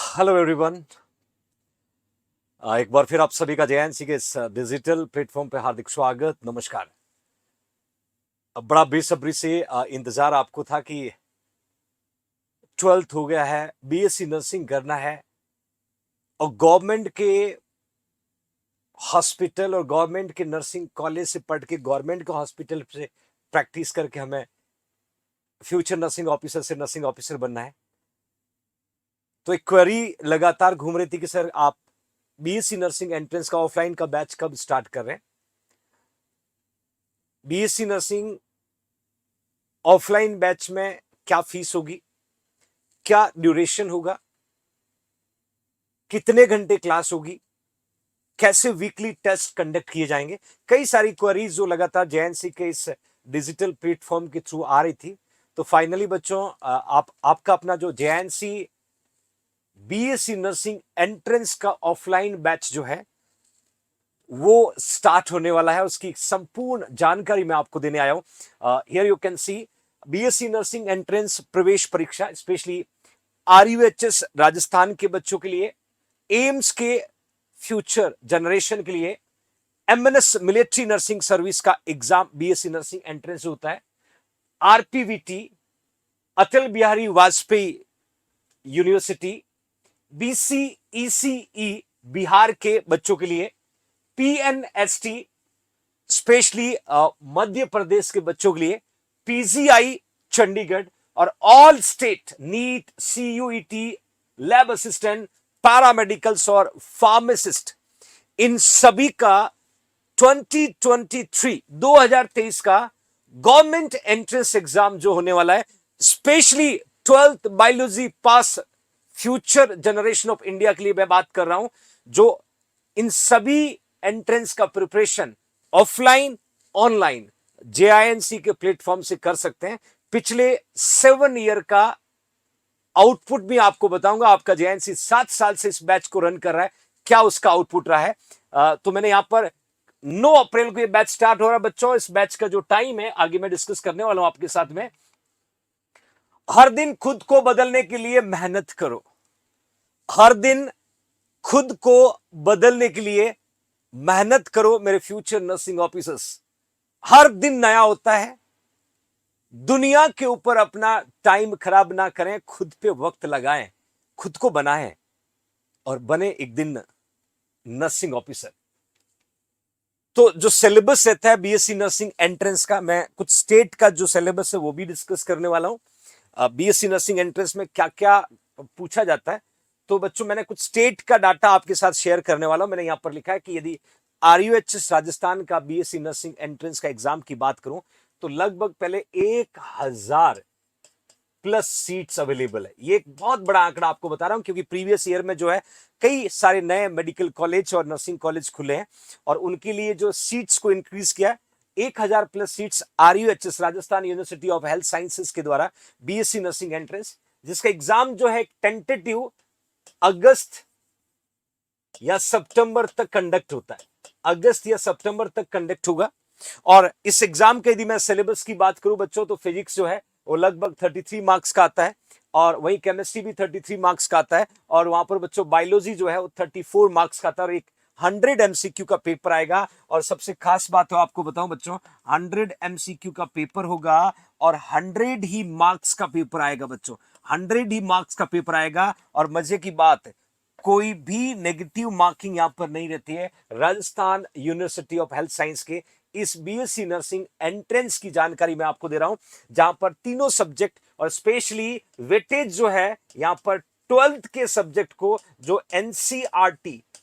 Hello everyone. एक बार फिर आप सभी का जेएनसी के इस डिजिटल प्लेटफॉर्म पे हार्दिक स्वागत, नमस्कार। बड़ा बेसब्री से इंतजार आपको था कि 12th हो गया है, बीएससी नर्सिंग करना है और गवर्नमेंट के हॉस्पिटल और गवर्नमेंट के नर्सिंग कॉलेज से पढ़ के गवर्नमेंट के हॉस्पिटल से प्रैक्टिस करके हमें फ्यूचर नर्सिंग ऑफिसर से नर्सिंग ऑफिसर बनना है। तो एक क्वेरी लगातार घूम रही थी कि सर आप बीएससी नर्सिंग एंट्रेंस का ऑफलाइन का बैच कब स्टार्ट कर रहे हैं। बीएससी नर्सिंग ऑफलाइन बैच में क्या फीस होगी, क्या ड्यूरेशन होगा, कितने घंटे क्लास होगी, कैसे वीकली टेस्ट कंडक्ट किए जाएंगे, कई सारी क्वेरीज जो लगातार जेएनसी के इस डिजिटल प्लेटफॉर्म के थ्रू आ रही थी। तो फाइनली बच्चों आपका अपना जो जेएनसी बीएससी नर्सिंग एंट्रेंस का ऑफलाइन बैच जो है वो स्टार्ट होने वाला है। उसकी संपूर्ण जानकारी मैं आपको देने आया हूं। Here you can see BSc nursing entrance प्रवेश परीक्षा स्पेशली आरयूएचएस राजस्थान के बच्चों के लिए, एम्स के फ्यूचर जनरेशन के लिए, एमएनएस मिलिट्री नर्सिंग सर्विस का एग्जाम बीएससी नर्सिंग एंट्रेंस होता है, आरपीवीटी अटल बिहारी वाजपेयी यूनिवर्सिटी, बीसीईसीई बिहार के बच्चों के लिए, पीएनएसटी स्पेशली मध्य प्रदेश के बच्चों के लिए, पीजीआई चंडीगढ़ और all state NEET, CUET, lab assistant, paramedicals और फार्मासिस्ट, इन सभी का 2023 का गवर्नमेंट एंट्रेंस एग्जाम जो होने वाला है, specially 12th biology pass future generation of India के लिए मैं बात कर रहा हूं, जो इन सभी एंट्रेंस का प्रिपरेशन ऑफलाइन ऑनलाइन जेआईएनसी के प्लेटफॉर्म से कर सकते हैं। पिछले 7 ईयर का आउटपुट भी आपको बताऊंगा। आपका जेएनसी 7 साल से इस बैच को रन कर रहा है, क्या उसका आउटपुट रहा है। तो मैंने यहां पर 9 अप्रैल को ये बैच स्टार्ट हो रहा है बच्चों। इस बैच का जो टाइम है आगे मैं डिस्कस करने वाला हूं आपके साथ में। हर दिन खुद को बदलने के लिए मेहनत करो, हर दिन खुद को बदलने के लिए मेहनत करो मेरे फ्यूचर नर्सिंग ऑफिसर्स। हर दिन नया होता है, दुनिया के ऊपर अपना टाइम खराब ना करें, खुद पे वक्त लगाएं, खुद को बनाएं और बने एक दिन नर्सिंग ऑफिसर। तो जो सिलेबस रहता है बीएससी नर्सिंग एंट्रेंस का, मैं कुछ स्टेट का जो सिलेबस है वो भी डिस्कस करने वाला हूं। बीएससी नर्सिंग एंट्रेंस में क्या क्या पूछा जाता है, तो बच्चों मैंने कुछ स्टेट का डाटा आपके साथ शेयर करने वाला हूं। मैंने यहां पर लिखा है कि यदि आरयूएचएस राजस्थान का बीएससी नर्सिंग एंट्रेंस का एग्जाम की बात करूं तो लगभग पहले 1000 प्लस सीट्स अवेलेबल है। ये एक बहुत बड़ा आंकड़ा आपको बता रहा हूं क्योंकि प्रीवियस ईयर में जो है कई सारे नए मेडिकल कॉलेज और नर्सिंग कॉलेज खुले हैं और उनके लिए जो सीट्स को इंक्रीज किया, 1000 plus seats RUHS Rajasthan university of health sciences के द्वारा बीएससी नर्सिंग एंट्रेंस, जिसका एग्जाम जो है टेंटेटिव अगस्त या सितंबर तक कंडक्ट होता है, अगस्त या सितंबर तक कंडक्ट होगा। और इस एग्जाम के यदि मैं सिलेबस की बात करूं बच्चों तो फिजिक्स जो है वो लगभग 33 मार्क्स का आता है और वही केमिस्ट्री भी 33 मार्क्स का आता है और वहां पर बच्चों बायोलॉजी जो है वो 34 मार्क्स का आता है और एक 100 एमसीक्यू का पेपर आएगा। और सबसे खास बात है आपको बताऊं बच्चों, 100 एमसीक्यू का पेपर होगा और 100 ही मार्क्स का पेपर आएगा बच्चों, 100 ही मार्क्स का पेपर आएगा। और मजे की बात, कोई भी नेगेटिव मार्किंग यहां पर नहीं रहती है। Rajasthan university of health science के इस बीएससी नर्सिंग एंट्रेंस की जानकारी मैं आपको दे रहा हूं, जहां पर तीनों सब्जेक्ट और स्पेशली वेटेज जो है यहां पर 12th के सब्जेक्ट को, जो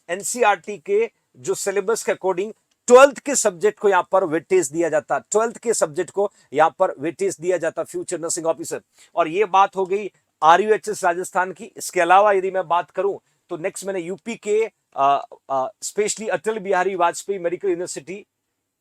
एनसीईआरटी के जो सिलेबस के अकॉर्डिंग 12th के सब्जेक्ट को यहां पर वेटेज दिया जाता, 12th के सब्जेक्ट को यहां पर वेटेज दिया जाता फ्यूचर नर्सिंग ऑफिसर। और ये बात हो गई आरयूएचएस राजस्थान की। इसके अलावा यदि मैं बात करूं तो नेक्स्ट मैंने यूपी के specially Atal Bihari Vajpayee medical university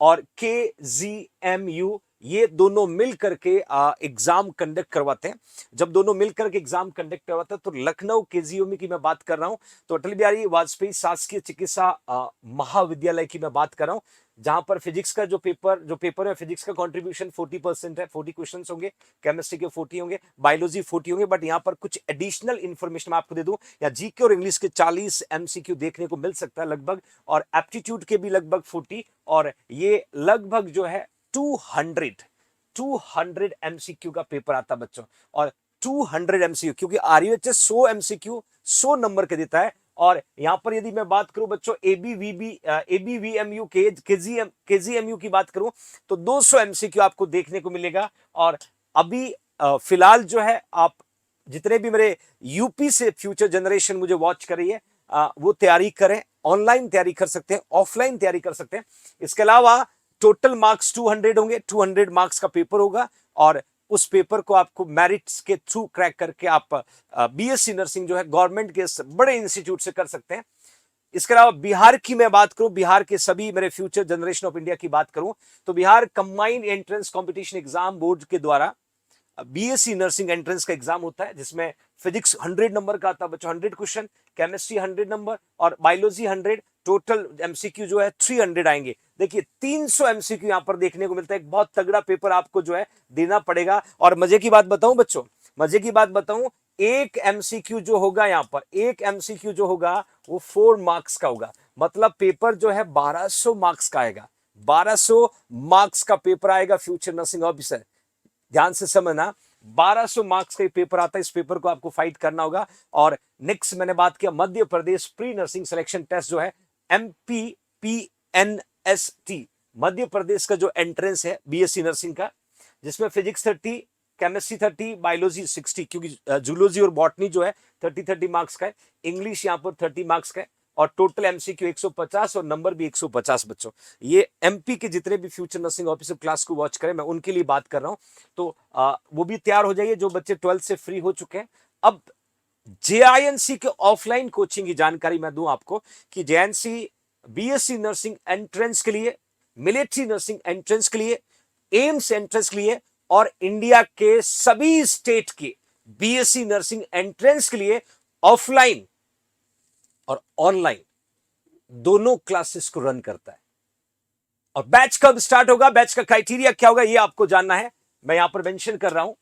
और केजीएमयू, ये दोनों मिल करके एग्जाम कंडक्ट करवाते हैं। जब दोनों मिल करके एग्जाम कंडक्ट करवाते हैं तो लखनऊ केजीएमयू की मैं बात कर रहा हूं, तो अटल बिहारी वाजपेयी शासकीय चिकित्सा महाविद्यालय की मैं बात कर रहा हूं। जहां पर फिजिक्स का जो पेपर है, फिजिक्स का कंट्रीब्यूशन 40% है, 40 क्वेश्चंस होंगे, केमिस्ट्री के 40 होंगे, बायोलॉजी 40 होंगे, बट यहां पर कुछ एडिशनल इंफॉर्मेशन मैं आपको दे दूं, या जीके और इंग्लिश के 40 एमसीक्यू देखने को मिल सकता है लगभग, और एप्टीट्यूड के भी लगभग 40, और ये लगभग जो है 200 एमसीक्यू का पेपर आता है बच्चों। और 200 एमसीक्यू, क्योंकि आरयूएचएस 100 एमसीक्यू 100 नंबर के देता है, और यहां पर यदि मैं बात करूं बच्चों एबीवीएमयू केजीएमयू की बात करूं, तो 200 एमसीक्यू आपको देखने को मिलेगा। और अभी फिलहाल जो है, आप जितने भी मेरे यूपी से फ्यूचर जनरेशन मुझे वॉच कर रही है, वो तैयारी करें, ऑनलाइन तैयारी कर सकते हैं, ऑफलाइन तैयारी कर सकते हैं। इसके अलावा टोटल मार्क्स 200 होंगे, 200 मार्क्स का पेपर होगा, और उस पेपर को आपको मेरिट्स के थ्रू क्रैक करके आप बीएससी नर्सिंग जो है गवर्नमेंट के बड़े इंस्टीट्यूट से कर सकते हैं। इसके अलावा बिहार की मैं बात करूं, बिहार के सभी मेरे फ्यूचर जनरेशन ऑफ इंडिया की बात करूं, तो Bihar combined entrance competition exam board के द्वारा बीएससी नर्सिंग एंट्रेंस का एग्जाम होता है, जिसमें फिजिक्स 100 नंबर का आता है बच्चों, 100 क्वेश्चन, केमिस्ट्री 100 नंबर, और बायोलॉजी 100, टोटल एमसीक्यू जो है 300 आएंगे। देखिए 300 एमसीक्यू यहां पर देखने को मिलता है, एक बहुत तगड़ा पेपर आपको जो है देना पड़ेगा। और मजे की बात बताऊं बच्चों, मजे की बात बताऊं, एक एमसीक्यू जो होगा यहां पर, एक एमसीक्यू जो होगा वो 4 मार्क्स का होगा, मतलब पेपर जो है 1200 मार्क्स का आएगा, 1200 मार्क्स का पेपर आएगा फ्यूचर नर्सिंग ऑफिसर। ध्यान से समझना, 1200 मार्क्स का पेपर आता है, इस पेपर को आपको फाइट करना होगा। और नेक्स्ट मैंने बात किया Madhya Pradesh pre nursing selection test जो है MPPNST, मध्य प्रदेश का जो एंट्रेंस है बीएससी नर्सिंग का, जिसमें फिजिक्स 30, केमिस्ट्री 30, बायोलॉजी 60, क्योंकि जूलॉजी और बॉटनी जो है 30 मार्क्स का है, इंग्लिश यहां पर 30 मार्क्स का है, और टोटल एमसीक्यू 150 और नंबर भी 150 बच्चों। ये एमपी के जितने भी फ्यूचर नर्सिंग ऑफिसर क्लास को वॉच करें, मैं उनके लिए बात कर रहा हूं, तो वो भी तैयार हो जाइए जो बच्चे 12th से फ्री हो चुके हैं। अब जेआईएनसी के ऑफलाइन कोचिंग की जानकारी मैं दूं आपको, कि जेएनसी बीएससी नर्सिंग एंट्रेंस के लिए, मिलिट्री नर्सिंग एंट्रेंस के लिए, एम्स एंट्रेंस के लिए, और इंडिया के सभी स्टेट के बीएससी नर्सिंग एंट्रेंस के लिए ऑफलाइन और ऑनलाइन दोनों क्लासेस को रन करता है। और बैच कब स्टार्ट होगा, बैच का क्राइटेरिया क्या होगा, यह आपको जानना है, मैं यहां पर मेंशन कर रहा हूं।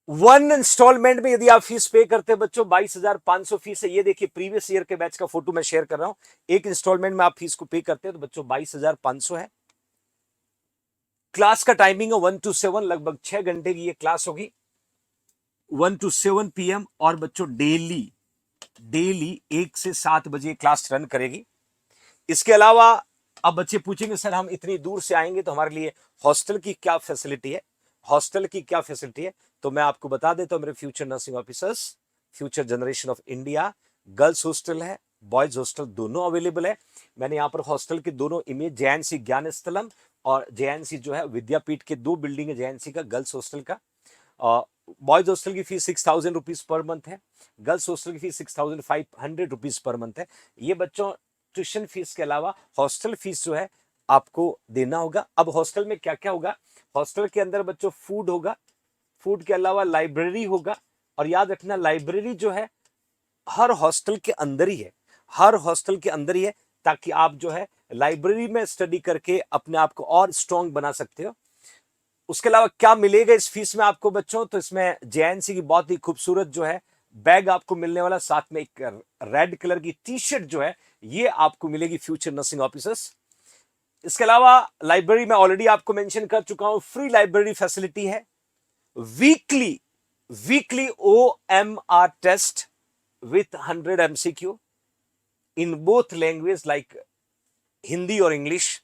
1 इंस्टॉलमेंट में यदि आप फीस पे करते हैं बच्चों, 22,500 फीस है। ये देखिए प्रीवियस ईयर के बैच का फोटो मैं शेयर कर रहा हूं। एक इंस्टॉलमेंट में आप फीस को पे करते हैं तो बच्चों 22,500 है। क्लास का टाइमिंग है 1 to 7, लगभग 6 घंटे की ये क्लास होगी, 1 to 7 PM, और बच्चों डेली 1 से 7 बजे क्लास रन करेगी। इसके अलावा अब बच्चे पूछेंगे सर हम इतनी दूर से आएंगे तो हमारे लिए हॉस्टल की क्या फैसिलिटी है, हॉस्टल की क्या फैसिलिटी है, तो मैं आपको बता देता हूं मेरे future nursing officers, future generation of India, girls hostel है, बॉयज हॉस्टल दोनों अवेलेबल है। मैंने यहाँ पर हॉस्टल के दोनों इमेज, जेएनसी ज्ञान स्थलम और जेएनसी जो है विद्यापीठ के 2 बिल्डिंग है जेएनसी का, गर्ल्स हॉस्टल का। बॉयज हॉस्टल की फीस 6,000 रुपीज पर मंथ है, गर्ल्स हॉस्टल की फीस 6,500 रुपीज पर मंथ है। ये बच्चों ट्यूशन फीस के अलावा हॉस्टल फीस जो है आपको देना होगा। अब हॉस्टल में क्या क्या होगा, हॉस्टल के अंदर बच्चों फूड होगा, फूड के अलावा लाइब्रेरी होगा, और याद रखना लाइब्रेरी जो है हर हॉस्टल के अंदर ही है, हर हॉस्टल के अंदर ही है, ताकि आप जो है लाइब्रेरी में स्टडी करके अपने आप को और स्ट्रॉन्ग बना सकते हो। उसके अलावा क्या मिलेगा इस फीस में आपको बच्चों, तो इसमें जेएनसी की बहुत ही खूबसूरत जो है बैग आपको मिलने वाला, साथ में एक रेड कलर की टी शर्ट जो है ये आपको मिलेगी फ्यूचर नर्सिंग ऑफिसर्स। इसके अलावा लाइब्रेरी में ऑलरेडी आपको मेंशन कर चुका हूं, फ्री लाइब्रेरी फैसिलिटी है, weekly OMR test with 100 MCQ in both language like Hindi और इंग्लिश,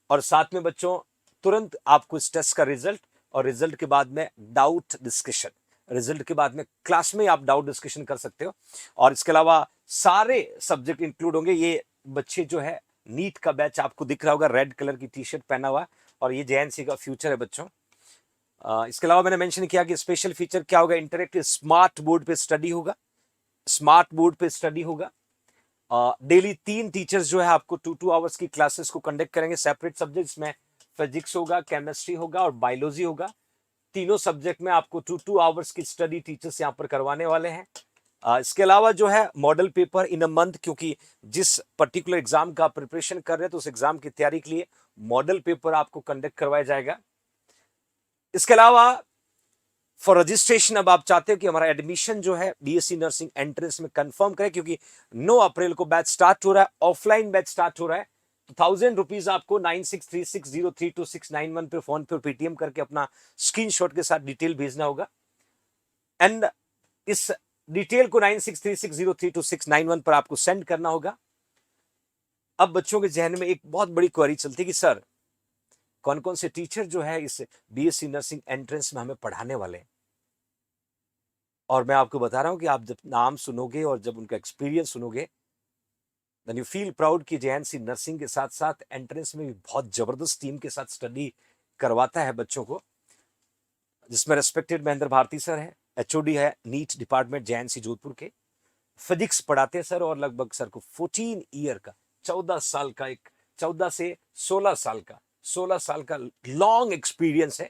और साथ में बच्चों तुरंत आपको इस टेस्ट का रिजल्ट, और रिजल्ट के बाद में डाउट डिस्कशन, रिजल्ट के बाद में क्लास में आप डाउट डिस्कशन कर सकते हो। और इसके अलावा सारे सब्जेक्ट इंक्लूड होंगे। ये बच्चे जो है नीट का बैच आपको दिख रहा होगा, रेड कलर की टी शर्ट पहना हुआ, और ये जेएनसी का फ्यूचर है बच्चों। इसके अलावा मैंने मेंशन किया कि स्पेशल फीचर क्या होगा, इंटरेक्टिव स्मार्ट बोर्ड पे स्टडी होगा, स्मार्ट बोर्ड पे स्टडी होगा। डेली 3 टीचर्स जो है आपको 2 आवर्स की क्लासेस को कंडक्ट करेंगे, सेपरेट सब्जेक्ट्स में फिजिक्स होगा, केमिस्ट्री होगा और बायोलॉजी होगा। तीनों सब्जेक्ट में आपको 2 आवर्स की स्टडी टीचर्स यहां पर करवाने वाले हैं। इसके अलावा जो है model paper in a month, क्योंकि जिस पर्टिकुलर एग्जाम का प्रिपरेशन कर रहे हैं तो उस एग्जाम की तैयारी के लिए मॉडल पेपर आपको कंडक्ट करवाया जाएगा। इसके अलावा फॉर रजिस्ट्रेशन, अब आप चाहते हो कि हमारा एडमिशन जो है बीएससी नर्सिंग एंट्रेंस में कंफर्म करें, क्योंकि 9 अप्रैल को बैच स्टार्ट हो रहा है, ऑफलाइन बैच स्टार्ट हो रहा है। तो 1000 रुपीज आपको 9636032691 पे फोन पे पेटीएम करके अपना स्क्रीनशॉट के साथ डिटेल भेजना होगा। एंड इस डिटेल को 9636032691 पर आपको सेंड करना होगा। अब बच्चों के जहन में एक बहुत बड़ी क्वेरी चलती है कि सर कौन कौन से टीचर जो है इस बीएससी नर्सिंग एंट्रेंस में हमें पढ़ाने वाले हैं। और मैं आपको बता रहा हूं कि आप जब नाम सुनोगे और जब उनका एक्सपीरियंस सुनोगे, देन यू फील प्राउड कि जेएनसी नर्सिंग के साथ साथ एंट्रेंस में भी बहुत जबरदस्त टीम के साथ स्टडी करवाता है बच्चों को, जिसमें रेस्पेक्टेड महेंद्र भारती सर है, एचओडी है नीट डिपार्टमेंट जेएनसी जोधपुर के, फिजिक्स पढ़ाते हैं सर, और लगभग सर को 14 ईयर का 14 साल का एक 14 से 16 साल का लॉन्ग एक्सपीरियंस है।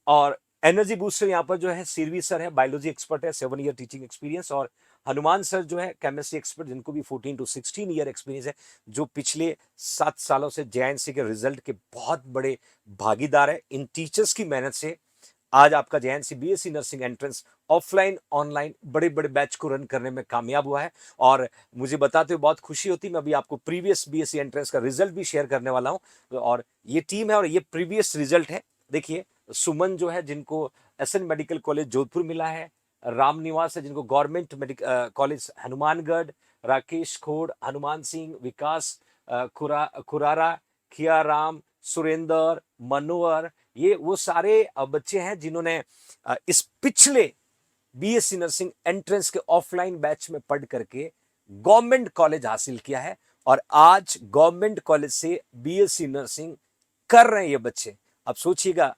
और एनर्जी बूस्टर यहाँ पर जो है सीरवी सर है, बायोलॉजी एक्सपर्ट है, 7 ईयर टीचिंग एक्सपीरियंस। और हनुमान सर जो है केमिस्ट्री एक्सपर्ट, जिनको भी 14 to 16 ईयर एक्सपीरियंस है, जो पिछले 7 सालों से जेएनसी के रिजल्ट के बहुत बड़े भागीदार है। इन टीचर्स की मेहनत से आज आपका JNC BSc nursing entrance offline online बड़े बड़े बैच को रन करने में कामयाब हुआ है। और मुझे बताते हुए बहुत खुशी होती है, मैं अभी आपको प्रीवियस बीएससी एंट्रेंस का रिजल्ट भी शेयर करने वाला हूं। और ये टीम है और ये प्रीवियस रिजल्ट है। देखिए सुमन जो है, जिनको एसएन मेडिकल कॉलेज जोधपुर मिला है, राम निवास है जिनको government medical college Hanumangarh, Rakesh खोड़, हनुमान सिंह, विकास खुरारा, खिया राम, सुरेंद्र, मनोहर, ये वो सारे बच्चे हैं जिन्होंने इस पिछले बीएससी नर्सिंग एंट्रेंस के ऑफलाइन बैच में पढ़ करके गवर्नमेंट कॉलेज हासिल किया है। और आज गवर्नमेंट कॉलेज से बीएससी नर्सिंग कर रहे हैं ये बच्चे। अब सोचिएगा,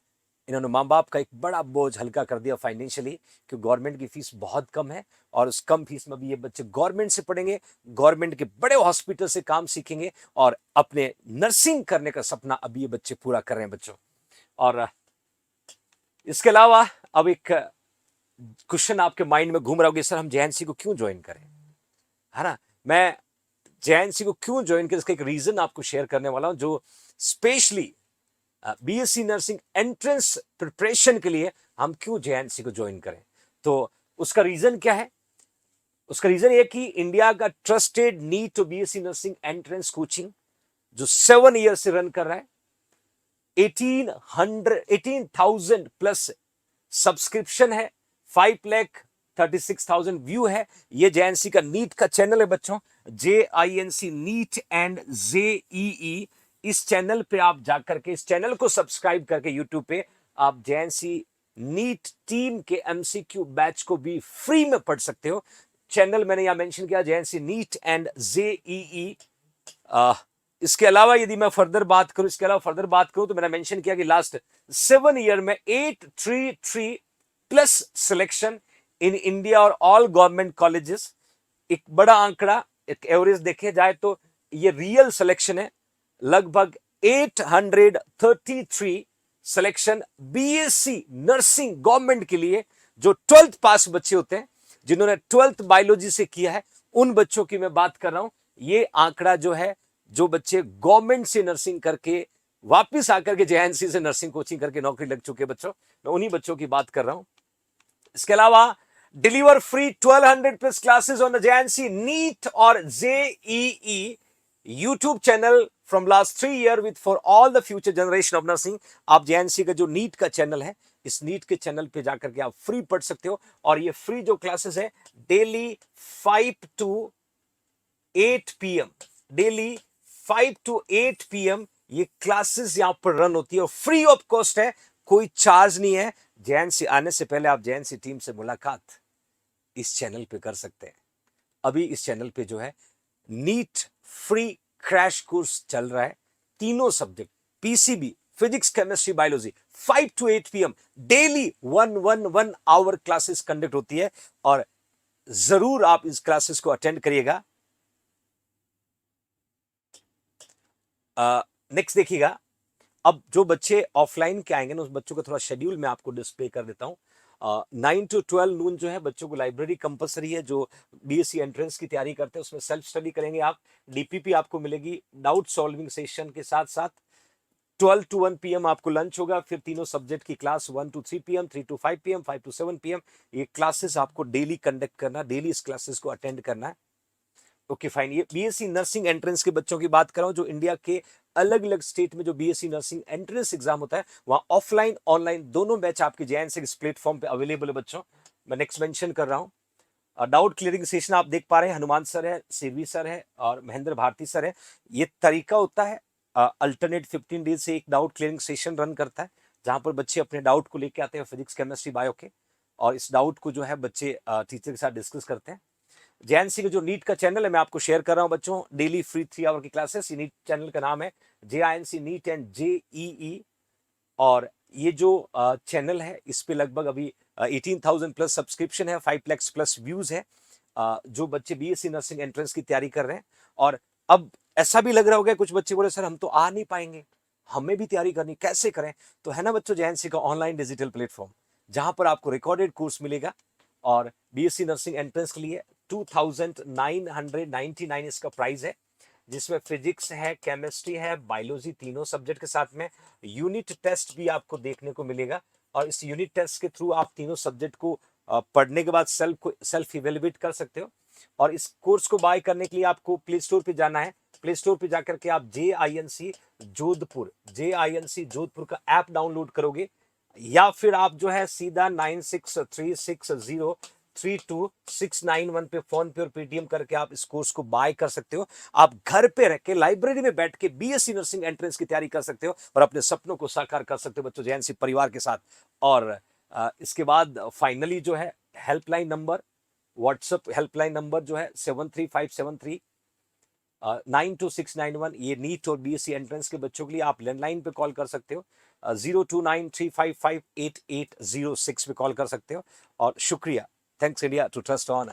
इन्होंने माँ बाप का एक बड़ा बोझ हल्का कर दिया फाइनेंशियली, क्योंकि गवर्नमेंट की फीस बहुत कम है और उस कम फीस में भी ये बच्चे गवर्नमेंट से पढ़ेंगे, गवर्नमेंट के बड़े हॉस्पिटल से काम सीखेंगे और अपने नर्सिंग करने का सपना अभी ये बच्चे पूरा कर रहे हैं बच्चों। और इसके अलावा अब एक क्वेश्चन आपके माइंड में घूम रहा होगा, सर हम जेएनसी को क्यों ज्वाइन करें, है ना। मैं जेएनसी को क्यों ज्वाइन करें, इसका एक रीजन आपको शेयर करने वाला हूं, जो specially BSc nursing entrance preparation के लिए हम क्यों जेएनसी को ज्वाइन करें। तो उसका रीजन क्या है? उसका रीजन ये कि इंडिया का trusted NEET to BSc nursing entrance coaching जो 7 ईयर से रन कर रहा है, 18,000 प्लस सब्सक्रिप्शन है, 5,36,000 व्यू है। ये जेएनसी का नीट का चैनल है बच्चों, JINC नीट एंड JEE। इस चैनल पे आप जाकर के इस चैनल को सब्सक्राइब करके यूट्यूब पे आप जेएनसी नीट टीम के MCQ बैच को भी फ्री में पढ़ सकते हो। चैनल मैंने यहां मेंशन किया, JNC नीट एंड JEE। इसके अलावा यदि मैं फर्दर बात करूं तो मैंने मेंशन किया कि लास्ट 7 ईयर में 833 प्लस सिलेक्शन इन इंडिया और ऑल गवर्नमेंट कॉलेजेस। एक बड़ा आंकड़ा, एक एवरेज देखे जाए तो ये रियल सिलेक्शन है। लगभग 833 सिलेक्शन बीएससी नर्सिंग गवर्नमेंट के लिए, जो 12th पास बच्चे होते हैं, जिन्होंने 12th बायोलॉजी से किया है, उन बच्चों की मैं बात कर रहा हूं। ये आंकड़ा जो है, जो बच्चे गवर्नमेंट से नर्सिंग करके वापस आकर के जेएनसी से नर्सिंग कोचिंग करके नौकरी लग चुके बच्चों, मैं उन्हीं बच्चों की बात कर रहा हूं। इसके अलावा deliver free 1200 plus classes on the JNC NEET और JEE YouTube channel from last 3 year with for all the future generation of nursing. आप जेएनसी का जो नीट का चैनल है, इस नीट के चैनल पे जाकर के आप फ्री पढ़ सकते हो। और ये फ्री जो क्लासेस है, daily 5 to 8 PM, daily 5 to 8 PM ये क्लासेस यहां पर रन होती है और फ्री ऑफ कॉस्ट है, कोई चार्ज नहीं है। जेएनसी आने से पहले आप जेएनसी टीम से मुलाकात इस चैनल पे कर सकते हैं। अभी इस चैनल पे जो है नीट फ्री क्रैश कोर्स चल रहा है, तीनों subject PCB, physics, chemistry, biology, 5 to 8 PM daily 1 hour classes conduct होती है। और जरूर आप इस क्लासेस को अटेंड करिएगा। नेक्स्ट देखिएगा, अब जो बच्चे ऑफलाइन के आएंगे ना, उस बच्चों का थोड़ा शेड्यूल मैं आपको डिस्प्ले कर देता हूं। 9 to 12 नून जो है बच्चों को लाइब्रेरी कंपलसरी है। जो बीएससी एंट्रेंस की तैयारी करते हैं उसमें सेल्फ स्टडी करेंगे आप। डीपीपी आपको मिलेगी डाउट सॉल्विंग सेशन के साथ साथ। 12 to 1 PM आपको लंच होगा। फिर तीनों सब्जेक्ट की class 1 to 3 PM, 3 to 5 PM, 5 to 7 PM। ये क्लासेस आपको डेली कंडक्ट करना, डेली इस क्लासेस को अटेंड करना है। Okay fine. ये बीएससी नर्सिंग एंट्रेंस के बच्चों की बात कर रहा हूं जो इंडिया के अलग अलग स्टेट में जो बीएससी नर्सिंग एंट्रेंस एग्जाम होता है वहां ऑफलाइन ऑनलाइन दोनों बैच आपके जेएनसी इस प्लेटफॉर्म पे अवेलेबल है बच्चों। मैं नेक्स्ट मेंशन कर रहा हूं। डाउट क्लियरिंग सेशन आप देख पा रहे हैं, हनुमान सर है, सिरवी सर है और महेंद्र भारती सर है। ये तरीका होता है अल्टरनेट 15 डेज से एक डाउट क्लियरिंग सेशन रन करता है जहां पर बच्चे अपने डाउट को लेके आते हैं फिजिक्स केमिस्ट्री बायो के, और इस डाउट को जो है बच्चे टीचर के साथ डिस्कस करते हैं। जेएनसी का जो नीट का चैनल है मैं आपको शेयर कर रहा हूं बच्चों, डेली फ्री 3 आवर की क्लासेस। ये नीट चैनल का नाम है JINC नीट एंड JEE। और ये जो चैनल है इस पे लगभग अभी 18,000 प्लस सब्सक्रिप्शन है, 5 लाख प्लस व्यूज है। जो बच्चे बीएससी नर्सिंग एंट्रेंस की तैयारी कर रहे हैं, और अब ऐसा भी लग रहा होगा कुछ बच्चे बोले सर हम तो आ नहीं पाएंगे, हमें भी तैयारी करनी, कैसे करें? तो है ना बच्चों जेएनसी का ऑनलाइन डिजिटल प्लेटफॉर्म जहां पर आपको रिकॉर्डेड कोर्स मिलेगा। और बीएससी नर्सिंग एंट्रेंस के लिए 2,999 इसका प्राइस है, जिसमें फिजिक्स है, केमिस्ट्री है, बायोलॉजी तीनों सब्जेक्ट के साथ में यूनिट टेस्ट भी आपको देखने को मिलेगा। और इस यूनिट टेस्ट के थ्रू आप तीनों सब्जेक्ट को पढ़ने के बाद सेल्फ इवेल्युएट कर सकते हो। और इस कोर्स को बाय करने के लिए आपको प्ले स्टोर पे जाना है। प्ले स्टोर पे जाकर के आप JINC जोधपुर का ऐप डाउनलोड करोगे, या फिर आप जो है सीधा 9636032691 पे फोन पे और पेटीएम करके आप इस कोर्स को बाय कर सकते हो। आप घर पे रह के लाइब्रेरी में बैठ के बीएससी नर्सिंग एंट्रेंस की तैयारी कर सकते हो और अपने सपनों को साकार कर सकते हो बच्चों जेएनसी परिवार के साथ। और इसके बाद फाइनली जो है helpline number, WhatsApp helpline number जो है 73573 92691, ये नीट और बीएससी एंट्रेंस के बच्चों के लिए आप लैंडलाइन पे कॉल कर सकते हो। 0293558806 पे कॉल कर सकते हो। और शुक्रिया, thanks India to trust on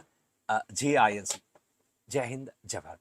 JINC। जय हिंद, जय भारत।